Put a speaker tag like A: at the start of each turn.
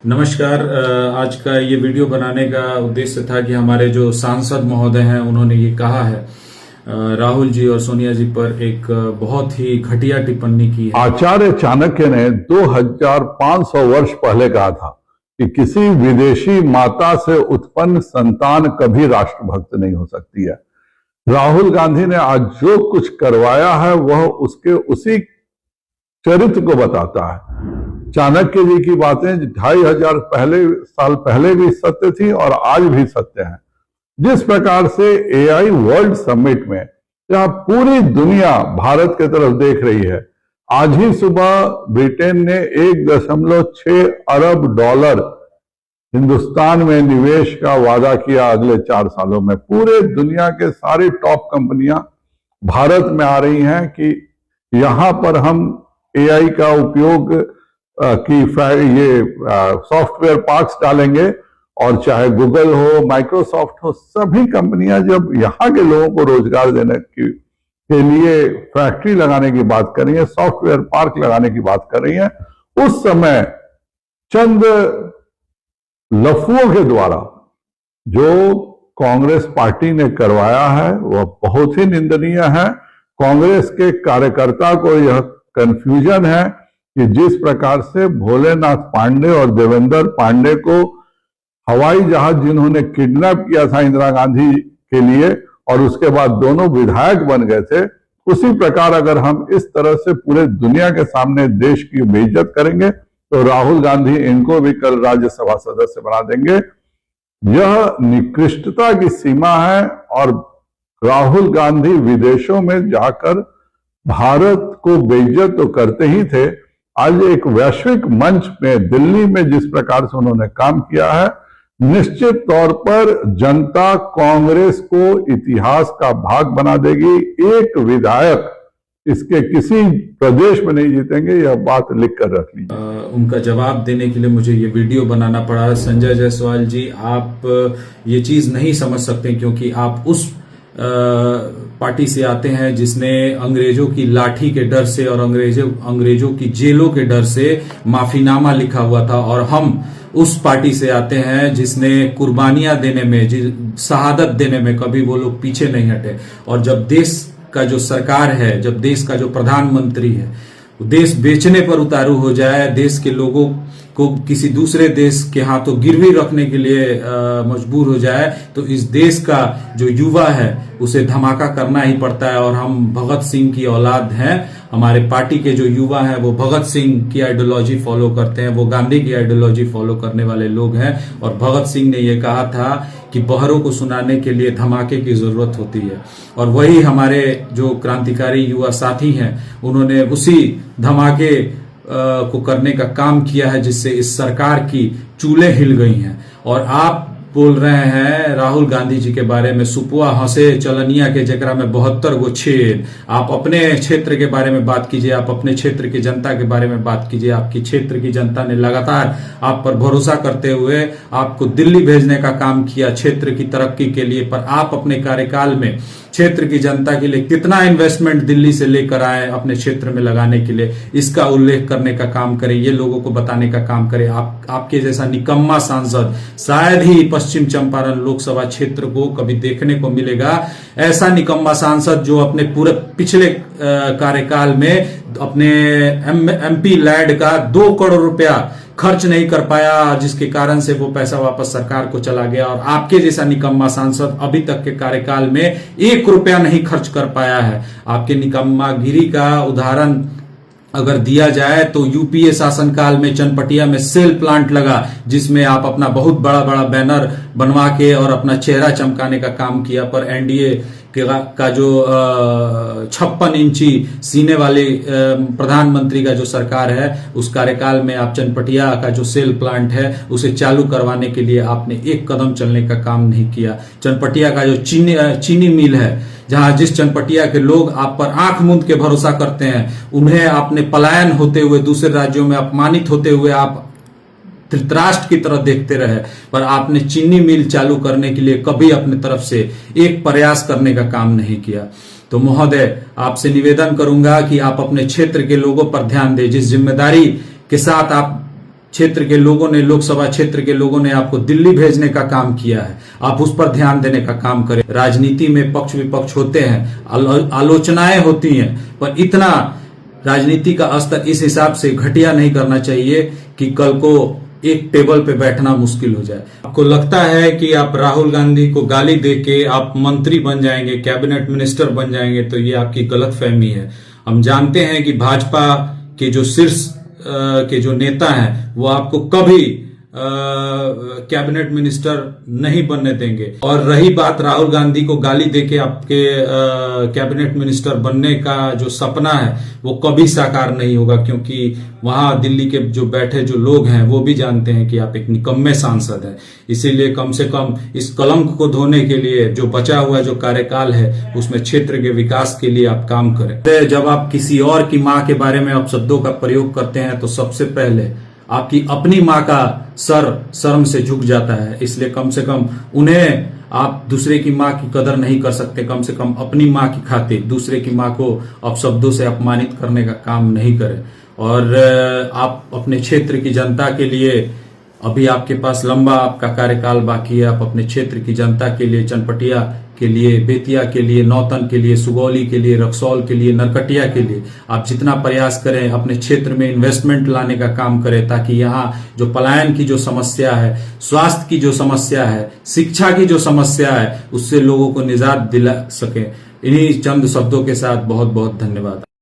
A: नमस्कार। आज का ये वीडियो बनाने का उद्देश्य था कि हमारे जो सांसद महोदय हैं उन्होंने ये कहा है, राहुल जी और सोनिया जी पर एक बहुत ही घटिया टिप्पणी की है।
B: आचार्य चाणक्य ने 2500 वर्ष पहले कहा था कि किसी विदेशी माता से उत्पन्न संतान कभी राष्ट्रभक्त नहीं हो सकती है। राहुल गांधी ने आज जो कुछ करवाया है वह उसके उसी चरित्र को बताता है। चाणक्य जी की बातें 2500 साल पहले भी सत्य थी और आज भी सत्य है। जिस प्रकार से एआई वर्ल्ड समिट में जहां पूरी दुनिया भारत की तरफ देख रही है, आज ही सुबह ब्रिटेन ने 1.6 अरब डॉलर हिंदुस्तान में निवेश का वादा किया। अगले 4 सालों में पूरे दुनिया के सारी टॉप कंपनियां भारत में आ रही हैं कि यहां पर हम एआई का उपयोग की ये सॉफ्टवेयर पार्क्स डालेंगे और चाहे गूगल हो, माइक्रोसॉफ्ट हो, सभी कंपनियां जब यहाँ के लोगों को रोजगार देने के लिए फैक्ट्री लगाने की बात कर रही है, सॉफ्टवेयर पार्क लगाने की बात कर रही है, उस समय चंद लफुओं के द्वारा जो कांग्रेस पार्टी ने करवाया है वह बहुत ही निंदनीय है। कांग्रेस के कार्यकर्ता को यह कंफ्यूजन है कि जिस प्रकार से भोलेनाथ पांडे और देवेंद्र पांडे को हवाई जहाज जिन्होंने किडनैप किया था इंदिरा गांधी के लिए और उसके बाद दोनों विधायक बन गए थे, उसी प्रकार अगर हम इस तरह से पूरे दुनिया के सामने देश की बेइज्जत करेंगे तो राहुल गांधी इनको भी कल राज्यसभा सदस्य बना देंगे। यह निकृष्टता की सीमा है और राहुल गांधी विदेशों में जाकर भारत को बेइज्जत तो करते ही थे, आज एक वैश्विक मंच में दिल्ली में जिस प्रकार से उन्होंने काम किया है, निश्चित तौर पर जनता कांग्रेस को इतिहास का भाग बना देगी। एक विधायक इसके किसी प्रदेश में नहीं जीतेंगे, यह बात लिख कर रख लीजिए।
A: उनका जवाब देने के लिए मुझे ये वीडियो बनाना पड़ा। संजय जायसवाल जी, आप ये चीज नहीं समझ सकते क्योंकि आप उस पार्टी से आते हैं जिसने अंग्रेजों की लाठी के डर से और अंग्रेजों की जेलों के डर से माफीनामा लिखा हुआ था, और हम उस पार्टी से आते हैं जिसने कुर्बानियां देने में, शहादत देने में कभी वो लोग पीछे नहीं हटे। और जब देश का जो सरकार है, जब देश का जो प्रधानमंत्री है, देश बेचने पर उतारू हो जाए, देश के लोगों को किसी दूसरे देश के हाथों गिरवी रखने के लिए मजबूर हो जाए, तो इस देश का जो युवा है उसे धमाका करना ही पड़ता है। और हम भगत सिंह की औलाद हैं। हमारे पार्टी के जो युवा हैं वो भगत सिंह की आइडियोलॉजी फॉलो करते हैं, वो गांधी की आइडियोलॉजी फॉलो करने वाले लोग हैं। और भगत सिंह ने ये कहा था कि बहरों को सुनाने के लिए धमाके की जरूरत होती है, और वही हमारे जो क्रांतिकारी युवा साथी हैं उन्होंने उसी धमाके को करने का काम किया है जिससे इस सरकार की चूल्हे हिल गई हैं। और आप बोल रहे हैं राहुल गांधी जी के बारे में, सुपुआ हंसे चलनिया के जगरा में 72 गो छेद। आप अपने क्षेत्र के बारे में बात कीजिए, आप अपने क्षेत्र की जनता के बारे में बात कीजिए। आपकी क्षेत्र की जनता ने लगातार आप पर भरोसा करते हुए आपको दिल्ली भेजने का काम किया क्षेत्र की तरक्की के लिए, पर आप अपने कार्यकाल में क्षेत्र की जनता के लिए कितना इन्वेस्टमेंट दिल्ली से लेकर आए अपने क्षेत्र में लगाने के लिए, इसका उल्लेख करने का काम करें, ये लोगों को बताने का काम करें। आपके जैसा निकम्मा सांसद शायद ही पश्चिम चंपारण लोकसभा क्षेत्र को कभी देखने को मिलेगा। ऐसा निकम्मा सांसद जो अपने पूरे पिछले कार्यकाल में अपने एमपी लैंड का 2 करोड़ रुपया खर्च नहीं कर पाया, जिसके कारण से वो पैसा वापस सरकार को चला गया। और आपके जैसा निकम्मा सांसद अभी तक के कार्यकाल में 1 रुपया नहीं खर्च कर पाया है। आपके निकम्मागिरी का उदाहरण अगर दिया जाए तो यूपीए शासनकाल में चनपटिया में सेल प्लांट लगा, जिसमें आप अपना बहुत बड़ा बड़ा बैनर बनवा के और अपना चेहरा चमकाने का काम किया, पर एनडीए का जो 56 इंची सीने वाले प्रधानमंत्री का जो सरकार है, उस कार्यकाल में आप चनपटिया का जो सेल प्लांट है उसे चालू करवाने के लिए आपने एक कदम चलने का काम नहीं किया। चनपटिया का जो चीनी मिल है, जहां जिस चनपटिया के लोग आप पर आंख मूंद के भरोसा करते हैं, उन्हें आपने पलायन होते हुए, दूसरे राज्यों में अपमानित होते हुए आप धृतराष्ट्र की तरह देखते रहे, पर आपने चीनी मिल चालू करने के लिए कभी अपने तरफ से एक प्रयास करने का काम नहीं किया। तो महोदय, आपसे निवेदन करूंगा कि आप अपने क्षेत्र के लोगों पर ध्यान दें। जिस जिम्मेदारी के साथ आप क्षेत्र के लोगों ने, लोकसभा क्षेत्र के लोगों ने आपको दिल्ली भेजने का काम किया है। आप उस पर ध्यान देने का काम करें। राजनीति में पक्ष विपक्ष होते हैं, आलोचनाएं होती हैं, पर इतना राजनीति का स्तर इस हिसाब से घटिया नहीं करना चाहिए कि कल को एक टेबल पे बैठना मुश्किल हो जाए। आपको लगता है कि आप राहुल गांधी को गाली देके आप मंत्री बन जाएंगे, कैबिनेट मिनिस्टर बन जाएंगे, तो ये आपकी गलतफहमी है। हम जानते हैं कि भाजपा के जो शीर्ष के जो नेता हैं वो आपको कभी कैबिनेट मिनिस्टर नहीं बनने देंगे। और रही बात राहुल गांधी को गाली देके आपके कैबिनेट मिनिस्टर बनने का जो सपना है वो कभी साकार नहीं होगा, क्योंकि वहां दिल्ली के जो बैठे जो लोग हैं वो भी जानते हैं कि आप एक निकम्मे सांसद हैं। इसीलिए कम से कम इस कलंक को धोने के लिए जो बचा हुआ जो कार्यकाल है उसमें क्षेत्र के विकास के लिए आप काम करें। जब आप किसी और की मां के बारे में अपशब्दों का प्रयोग करते हैं तो सबसे पहले आपकी अपनी मां का सर शर्म से झुक जाता है। इसलिए कम से कम उन्हें, आप दूसरे की मां की कदर नहीं कर सकते, कम से कम अपनी मां की खातिर दूसरे की मां को अपशब्दों से अपमानित करने का काम नहीं करें। और आप अपने क्षेत्र की जनता के लिए, अभी आपके पास लंबा आपका कार्यकाल बाकी है, आप अपने क्षेत्र की जनता के लिए, चनपटिया के लिए, बेतिया के लिए, नौतन के लिए, सुगौली के लिए, रक्सौल के लिए, नरकटिया के लिए आप जितना प्रयास करें, अपने क्षेत्र में इन्वेस्टमेंट लाने का काम करें, ताकि यहाँ जो पलायन की जो समस्या है, स्वास्थ्य की जो समस्या है, शिक्षा की जो समस्या है, उससे लोगों को निजात दिला सके। इन्हीं चंद शब्दों के साथ बहुत बहुत धन्यवाद।